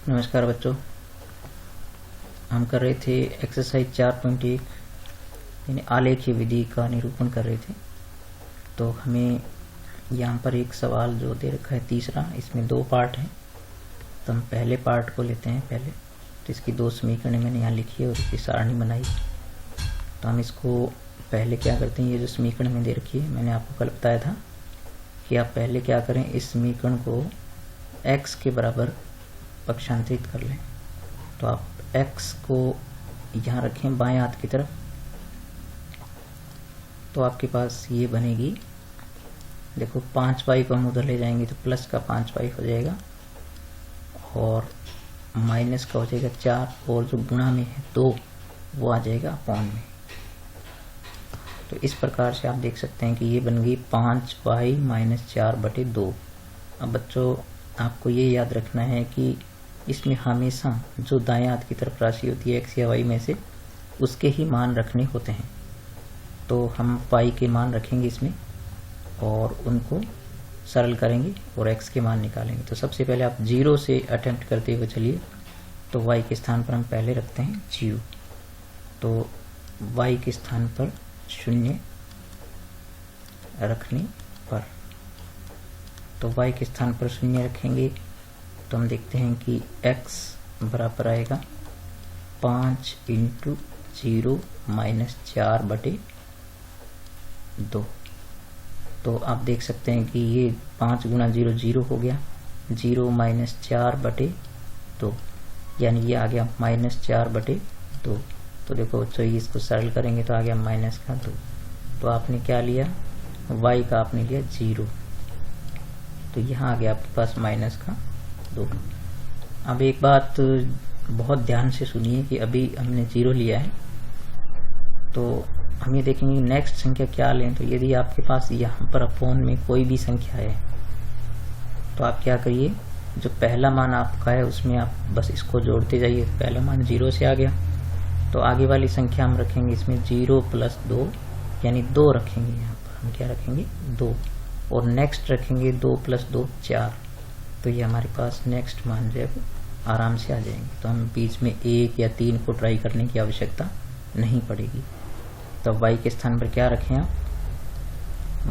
नमस्कार बच्चों, हम कर रहे थे एक्सरसाइज 4.1 यानी आलेखीय विधि का निरूपण कर रहे थे। तो हमें यहाँ पर एक सवाल जो दे रखा है तीसरा, इसमें दो पार्ट हैं। तो हम पहले पार्ट को लेते हैं पहले। तो इसकी दो समीकरण मैंने यहाँ लिखी है और इसकी सारणी बनाई। तो हम इसको पहले क्या करते हैं, ये जो समीकरण में दे रखी है, मैंने आपको कल बताया था कि आप पहले क्या करें, इस समीकरण को x के बराबर पक्षांतरित कर लें। तो आप x को यहाँ रखें बाएं हाथ की तरफ, तो आपके पास ये बनेगी, देखो 5y को हम उधर ले जाएंगे तो प्लस का 5y हो जाएगा और माइनस का हो जाएगा 4 और जो गुणा में है 2 वो आ जाएगा अपॉन में। तो इस प्रकार से आप देख सकते हैं कि ये बन गई 5y - 4/2। अब बच्चों आपको ये याद रखना है कि इसमें हमेशा जो दाएं हाथ की तरफ राशि होती है x या y में से, उसके ही मान रखने होते हैं। तो हम y के मान रखेंगे इसमें और उनको सरल करेंगे और x के मान निकालेंगे। तो सबसे पहले आप 0 से अटेम्प्ट करते हुए चलिए। तो y के स्थान पर हम पहले रखते हैं 0, तो y के स्थान पर 0 रखने पर, तो y के स्थान पर 0 रखेंगे तो हम देखते हैं कि x बराबर आएगा 5 × 0 - 4/2। तो आप देख सकते हैं कि ये 5 × 0 0 हो गया, 0 - 4/2 यानी ये आ गया -4/2। तो देखो बच्चों, इसको सरल करेंगे तो आ गया -2। तो आपने क्या लिया, y का आपने लिया 0, तो यहाँ आ गया आपके पास -2। अब एक बात बहुत ध्यान से सुनिए कि अभी हमने 0 लिया है, तो हम ये देखेंगे नेक्स्ट संख्या क्या लें। तो यदि आपके पास यहाँ पर अपॉन में कोई भी संख्या है तो आप क्या करिए, जो पहला मान आपका है उसमें आप बस इसको जोड़ते जाइए। पहला मान 0 से आ गया, तो आगे वाली संख्या हम रखेंगे इसमें 0 + 2 यानी 2 रखेंगे। यहाँ पर हम क्या रखेंगे 2, और नेक्स्ट रखेंगे 2 + 2 4। तो ये हमारे पास नेक्स्ट मान जो है आराम से आ जाएंगे। तो हम बीच में 1 या 3 को ट्राई करने की आवश्यकता नहीं पड़ेगी। तो y के स्थान पर क्या रखें आप,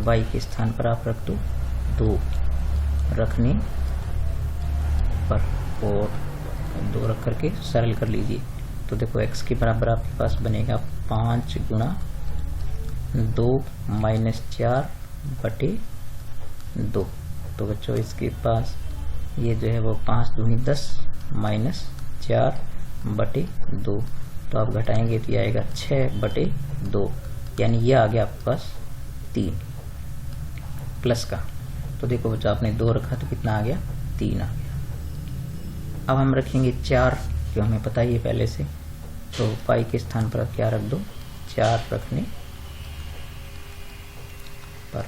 y के स्थान पर आप रख दो 2 रखने पर और 2 रख करके सरल कर लीजिए। तो देखो x के बराबर आपके पास बनेगा 5 × 2 - 4/2। तो बच्चों इसके पास ये जो है वो 5 दूनी 10 - 4/2। तो आप घटाएंगे तो ये आएगा 6/2 यानी ये आ गया आपके पास 3 प्लस का। तो देखो बच्चों, आपने 2 रखा तो कितना आ गया, 3 आ गया। अब हम रखेंगे 4, जो हमें पता ही है पहले से। तो y के स्थान पर आप क्या रख दो, 4 रखने पर।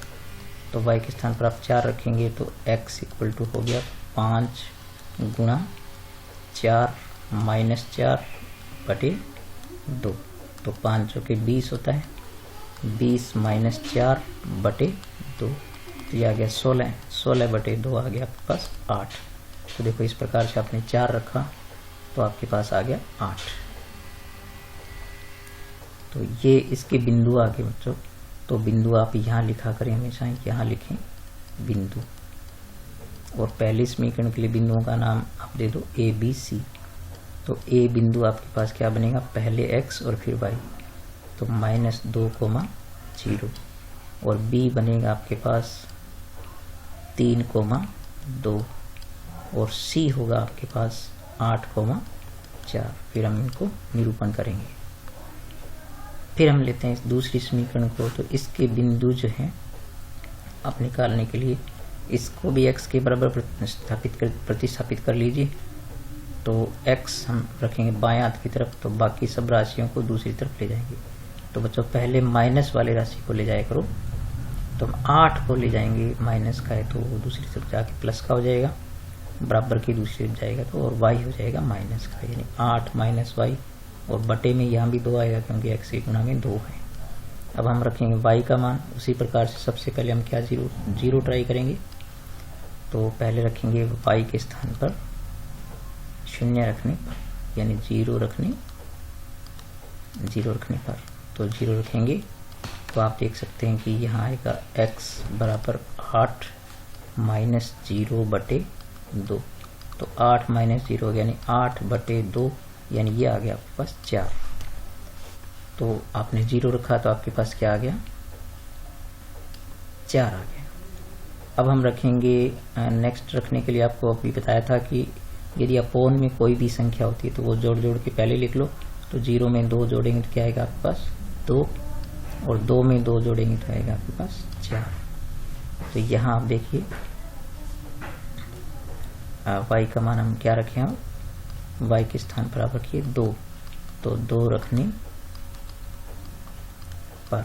तो y के स्थान पर आप 4 रखेंगे तो x = हो गया 5 × 4 - 4/2। तो 5 जो कि 20 होता है, 20 - 4/2। तो ये आ गया 16, 16/2 आ गया आपके पास 8। तो देखो इस प्रकार से आपने 4 रखा तो आपके पास आ गया 8। तो ये इसके बिंदु आ गए बच्चों। तो बिंदु आप यहाँ लिखा करें, हमेशा यहाँ लिखें बिंदु, और पहले समीकरण के लिए बिंदुओं का नाम आप दे दो A B C। तो A बिंदु आपके पास क्या बनेगा, पहले x और फिर y, तो -2, 0, और B बनेगा आपके पास 3, 2, और C होगा आपके पास 8, 4। फिर हम इनको निरूपण करेंगे। फिर हम लेते हैं इस दूसरी समीकरण को। तो इसके बिंदु जो हैं आप निकालने के लिए इसको भी x के बराबर प्रतिस्थापित कर लीजिए। तो x हम रखेंगे बाएं हाथ की तरफ, तो बाकी सब राशियों को दूसरी तरफ ले जाएंगे। तो बच्चों पहले माइनस वाले राशि को ले जाया करो। तो हम 8 को ले जाएंगे, माइनस का है तो वो दूसरी तरफ जाके प्लस का हो जाएगा, बराबर की दूसरी तरफ जाएगा तो, और y हो जाएगा माइनस का, यानी 8 - y, और बटे में यहाँ भी 2 आएगा क्योंकि x के गुणा में 2 है। अब हम रखेंगे y का मान उसी प्रकार से। सबसे पहले हम क्या 0 ट्राई करेंगे। तो पहले रखेंगे y के स्थान पर शून्य रखने पर, यानी 0 रखने पर, तो 0 रखेंगे तो आप देख सकते हैं कि यहाँ आएगा x बराबर 8 माइनस 0/2। तो 8 माइनस 0 यानी 8/2, यानी ये आ गया आपके पास 4। तो आपने 0 रखा तो आपके पास क्या आ गया, 4 आ गया। अब हम रखेंगे नेक्स्ट रखने के लिए आपको अभी बताया था कि यदि अपोन में कोई भी संख्या होती है तो वो जोड़ के पहले लिख लो। तो 0 में 2 जोड़ेंगे तो क्या आएगा आपके पास 2, और 2 में 2 जोड़ेंगे तो आएगा आपके पास 4। तो यहाँ आप देखिए y का मान हम क्या रखें, हम y के स्थान पर आप रखिए 2। तो 2 रखने पर,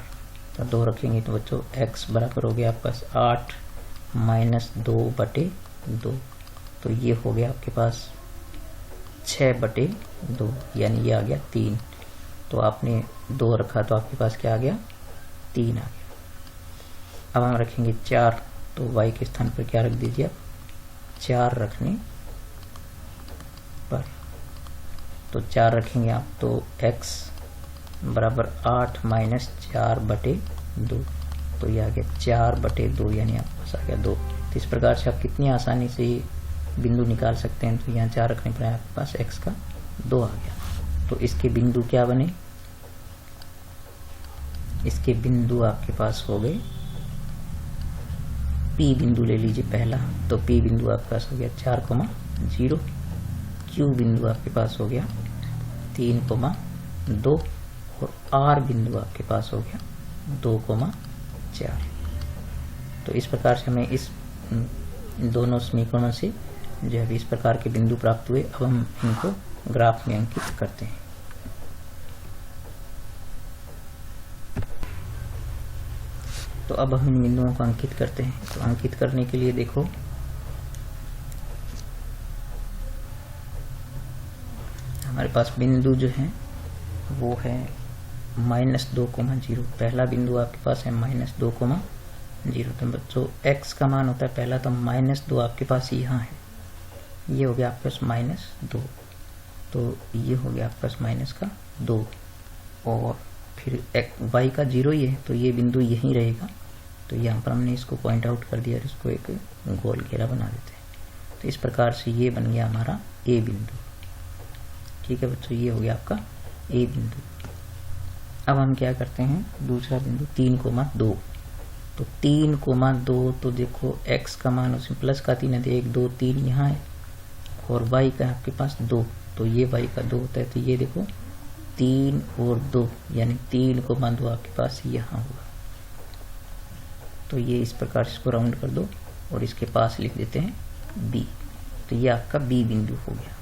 तो 2 रखेंगे तो बच्चों x बराबर हो गया आपके पास 8 माइनस 2/2। तो ये हो गया आपके पास 6/2, यानी ये आ गया 3। तो आपने 2 रखा तो आपके पास क्या आ गया, 3 आ गया। अब हम रखेंगे 4, तो y के स्थान पर क्या रख दीजिए आप, 4 रखने पर। तो 4 रखेंगे आप तो x बराबर 8 माइनस 4/2। तो ये आ गया 4/2, यानी आपके पास आ गया 2। तो इस प्रकार से आप कितनी आसानी से बिंदु निकाल सकते हैं। तो यहाँ 4 रखने पर आपके पास x का 2 आ गया। तो इसके बिंदु क्या बने, इसके बिंदु आपके पास हो गए, P बिंदु ले लीजिए पहला। तो P बिंदु आपके पास हो गया 4,0, Q बिंदु आपके पास हो गया 3,2, और R बिंदु आपके पास हो गया 2,4। तो इस प्रकार से हमें इस दोनों समीकरणों से जो है इस प्रकार के बिंदु प्राप्त हुए। अब हम इनको ग्राफ में अंकित करते हैं। तो अब हम इन बिंदुओं को अंकित करते हैं। तो अंकित करने के लिए देखो हमारे पास बिंदु जो है वो है -2,0। पहला बिंदु आपके पास है -2,0। तो बच्चों x का मान होता है पहला, तो -2 आपके पास यहाँ है, ये हो गया आपके पास -2। तो ये हो गया आपके पास -2, और फिर y का 0 ही है तो ये बिंदु यहीं रहेगा। तो यहाँ पर हमने इसको पॉइंट आउट कर दिया और इसको एक गोल घेरा बना देते हैं। तो इस प्रकार से ये बन गया हमारा a बिंदु। ठीक है बच्चों, ये हो गया आपका a बिंदु। अब हम क्या करते हैं, दूसरा बिंदु 3,2। तो 3,2, तो देखो x का मान उसमें प्लस का 3 है, 1 2 3 यहाँ है, और y का आपके पास 2। तो ये y का 2 होता है। तो ये देखो 3 और 2, यानी 3,2 आपके पास यहाँ होगा। तो ये इस प्रकार से इसको राउंड कर दो और इसके पास लिख देते हैं b। तो ये आपका b बिंदु हो गया।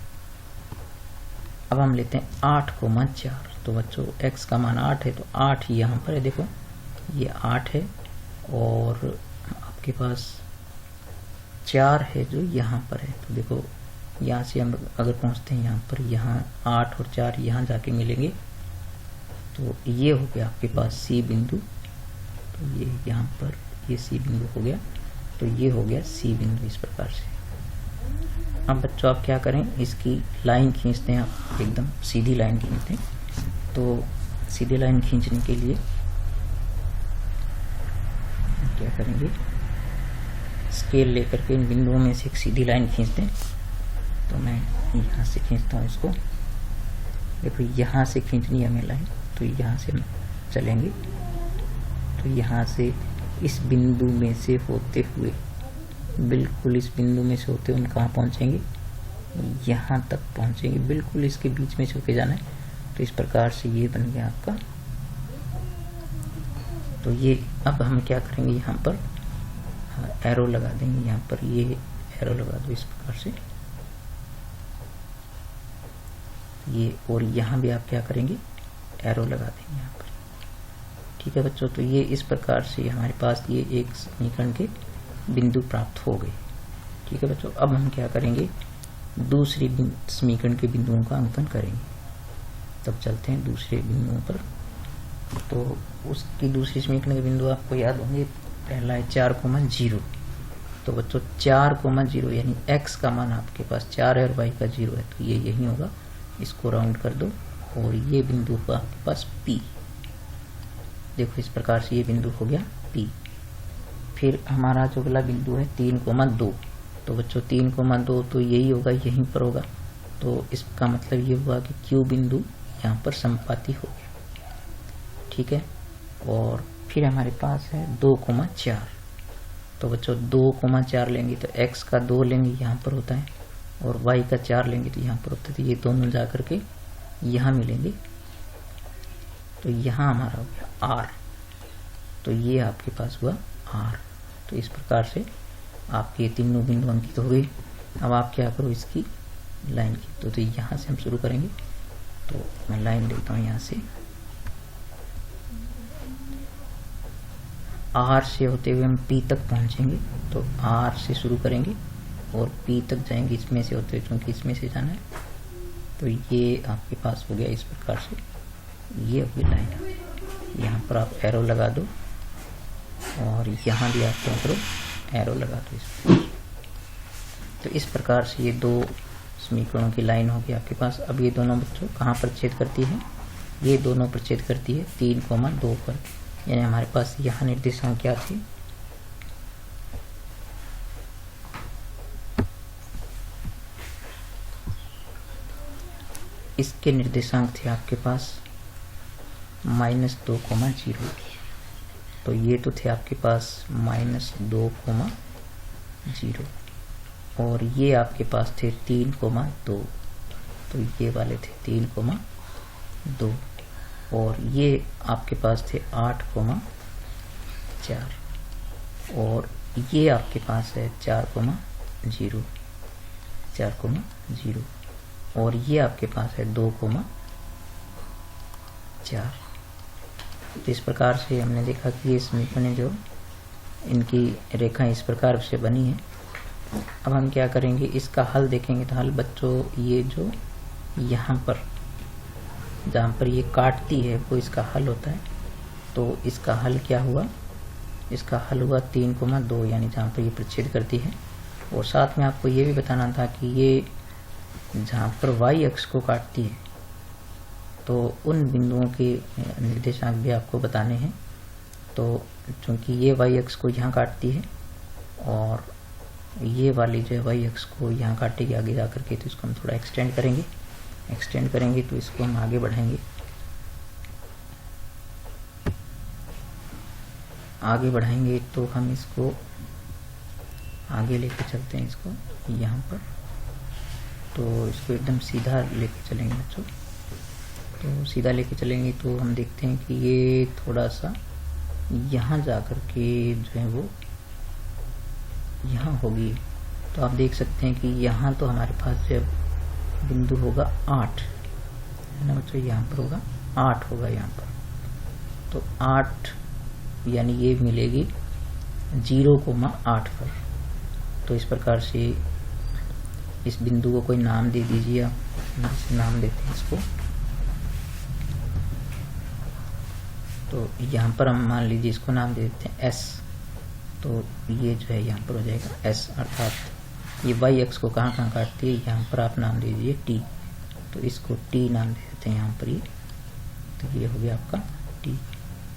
अब हम लेते हैं 8,4। तो बच्चों x का मान 8 है, तो 8 ही यहाँ पर है, देखो ये 8 है, और आपके पास 4 है जो यहाँ पर है। तो देखो यहाँ से हम अगर पहुँचते हैं यहाँ पर, यहाँ 8 और 4 यहाँ जाके मिलेंगे। तो ये हो गया आपके पास C बिंदु। तो ये यहाँ पर ये C बिंदु हो गया। तो ये हो गया C बिंदु इस प्रकार से। अब बच्चों आप क्या करें, इसकी लाइन खींचते हैं, आप एकदम सीधी लाइन खींचते हैं। तो सीधी लाइन खींचने के लिए क्या करेंगे, स्केल लेकर के इन बिंदुओं में से एक सीधी लाइन खींचते हैं। तो मैं यहाँ से खींचता हूँ इसको। देखो यहाँ से खींचनी है हमें लाइन, तो यहाँ से हम चलेंगे। तो यहाँ से इस बिंदु में से होते हुए, बिल्कुल इस बिंदु में से होते हुए हम कहाँ पहुँचेंगे, यहाँ तक पहुँचेंगे। बिल्कुल इसके बीच में से होके जाना है। तो इस प्रकार से ये बन गया आपका। तो ये अब हम क्या करेंगे, यहाँ पर एरो लगा देंगे। यहाँ पर ये एरो लगा दो इस प्रकार से, ये, और यहाँ भी आप क्या करेंगे, एरो लगा देंगे यहाँ पर। ठीक है बच्चों, तो ये इस प्रकार से हमारे पास ये एक समीकरण के बिंदु प्राप्त हो गए। ठीक है बच्चों, अब हम क्या करेंगे, दूसरी समीकरण के बिंदुओं का अंकन करेंगे। तब चलते हैं दूसरे बिंदुओं पर। तो उसकी दूसरी समीकरण के बिंदु आपको याद होंगे, पहला है 4,0। तो बच्चों 4,0 यानी x का मान आपके पास 4 है और y का 0 है, तो ये यही होगा। इसको राउंड कर दो और ये बिंदु होगा आपके पास P। देखो इस प्रकार से ये बिंदु हो गया P। फिर हमारा जो अगला बिंदु है 3,2, तो बच्चों 3,2 तो यही होगा, यहीं पर होगा। तो इसका मतलब ये हुआ कि Q बिंदु यहाँ पर संपाती हो गया, ठीक है। और फिर हमारे पास है 2,4, तो बच्चों 2,4 लेंगे तो x का 2 लेंगे यहाँ पर होता है, और y का 4 लेंगे तो यहाँ पर होता है। तो ये दोनों जा करके यहाँ मिलेंगे, तो यहाँ हमारा हो गया r। तो ये आपके पास हुआ r। तो इस प्रकार से आपके तीनों बिंदु अंकित हो गए। अब आप क्या करो, इसकी लाइन की, तो यहाँ से हम शुरू करेंगे। तो मैं लाइन लेता हूँ यहाँ से, R से होते हुए हम P तक पहुँचेंगे। तो R से शुरू करेंगे और P तक जाएंगे इसमें से होते हुए, क्योंकि इसमें से जाना है। तो ये आपके पास हो गया इस प्रकार से, ये होगी लाइन। यहाँ पर आप एरो लगा दो और यहाँ भी आप क्या करो, एरो लगा दो इस। तो इस प्रकार से ये दो समीकरणों की लाइन होगी आपके पास। अब ये दोनों बच्चों कहाँ पर छेद करती है, ये दोनों पर छेद करती है 3,2 पर। यानी हमारे पास यहाँ निर्देशांक क्या थे, इसके निर्देशांक थे आपके पास -2,0। तो ये तो थे आपके पास -2,0 और ये आपके पास थे 3,2। तो ये वाले थे 3,2 और ये आपके पास थे 8,4 और ये आपके पास है 4,0 और ये आपके पास है 2,4। तो इस प्रकार से हमने देखा कि ये समीकरण जो इनकी रेखा इस प्रकार से बनी है। अब हम क्या करेंगे, इसका हल देखेंगे। तो हल बच्चों ये जो यहाँ पर जहाँ पर ये काटती है वो इसका हल होता है। तो इसका हल क्या हुआ, इसका हल हुआ 3,2 यानी जहाँ पर ये प्रच्छेद करती है। और साथ में आपको ये भी बताना था कि ये जहाँ पर y अक्ष को काटती है तो उन बिंदुओं के निर्देशांक भी आपको बताने हैं। तो चूंकि ये y अक्ष को यहाँ काटती है और ये वाली जो है y अक्ष को यहाँ काटेगी आगे जा करके, तो इसको हम थोड़ा एक्सटेंड करेंगे तो इसको हम आगे बढ़ाएंगे तो हम इसको आगे लेके चलते हैं इसको यहाँ पर। तो इसको एकदम सीधा लेके चलेंगे बच्चों। तो सीधा लेके चलेंगे तो हम देखते हैं कि ये थोड़ा सा यहाँ जा कर के जो है वो यहाँ होगी। तो आप देख सकते हैं कि यहाँ तो हमारे पास जो बिंदु होगा 8 है ना बच्चों, यहाँ पर होगा 8 होगा यहाँ पर। तो 8 यानी ये मिलेगी 0,8 पर। तो इस प्रकार से इस बिंदु को कोई नाम दे दीजिए आप, नाम देते हैं इसको। तो यहाँ पर हम मान लीजिए इसको नाम दे देते हैं S। तो ये जो है यहाँ पर हो जाएगा S, अर्थात ये y अक्ष को कहाँ काटती है, यहाँ पर आप नाम दे दीजिए T। तो इसको T नाम दे देते हैं यहाँ पर ये। तो ये हो गया आपका T।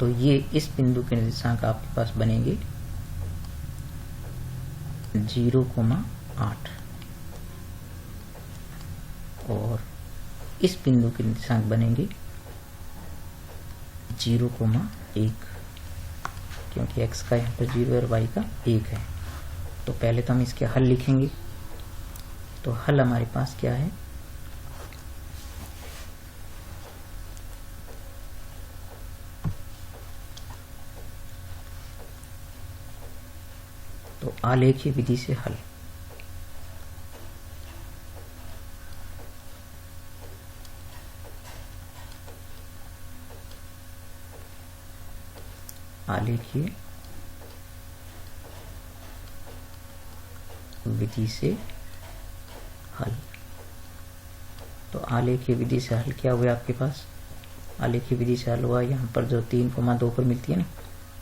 तो ये इस बिंदु के निर्देशांक आपके पास बनेंगे 0,8 और इस बिंदु के निर्देशांक बनेंगे 0,1, क्योंकि x का यहाँ पर 0 और y का 1 है। तो पहले तो हम इसके हल लिखेंगे। तो हल हमारे पास क्या है, तो आलेखीय विधि से हल। आलेखीय विधि से हल। तो आलेखीय विधि से हल क्या हुआ आपके पास, आलेखीय विधि से हल हुआ यहाँ पर जो 3,2 पर मिलती है ना,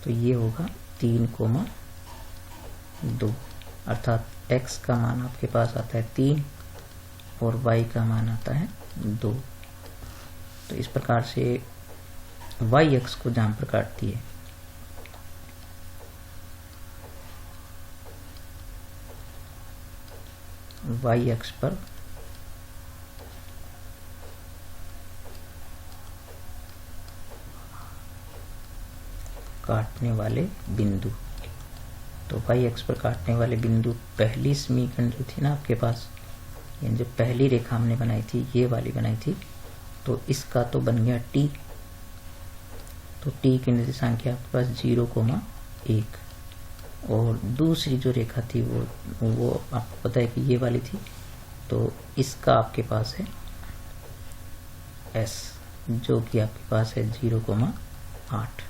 तो ये होगा 3,2 अर्थात x का मान आपके पास आता है 3 और y का मान आता है 2। तो इस प्रकार से y अक्ष को जहां पर काटती है y अक्ष पर काटने वाले बिंदु, तो y अक्ष पर काटने वाले बिंदु पहली समीकरण जो थी ना आपके पास, यानी जो पहली रेखा हमने बनाई थी ये वाली बनाई थी, तो इसका तो बन गया t। तो t के निर्देशांक है आपके पास 0,1 और दूसरी जो रेखा थी वो आपको पता है कि ये वाली थी, तो इसका आपके पास है s जो कि आपके पास है 0,8।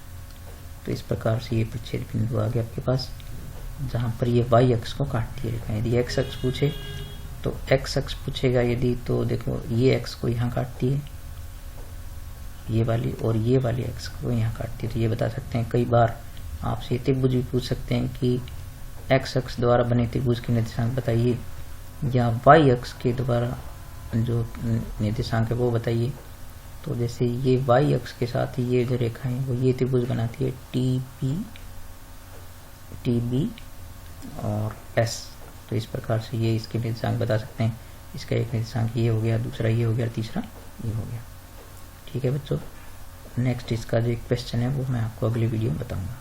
तो इस प्रकार से ये प्रच्छेद बिंदु आ गया आपके पास जहां पर ये y अक्ष को काटती है रेखा। यदि x अक्ष पूछे तो x अक्ष पूछेगा यदि, तो देखो ये x को यहाँ काटती है ये वाली, और ये वाली x को यहाँ काटती है। तो ये बता सकते हैं, कई बार आपसे त्रिभुज भी पूछ सकते हैं कि x अक्ष द्वारा बने त्रिभुज के निर्देशांक बताइए या y अक्ष के द्वारा जो निर्देशांक है वो बताइए। तो जैसे ये y अक्ष के साथ ये जो रेखा है वो ये त्रिभुज बनाती है TB और S। तो इस प्रकार से ये इसके निर्देशांक बता सकते हैं। इसका एक निर्देशांक ये हो गया, दूसरा ये हो गया, तीसरा ये हो गया। ठीक है बच्चों, नेक्स्ट इसका जो एक क्वेश्चन है वो मैं आपको अगली वीडियो में बताऊंगा।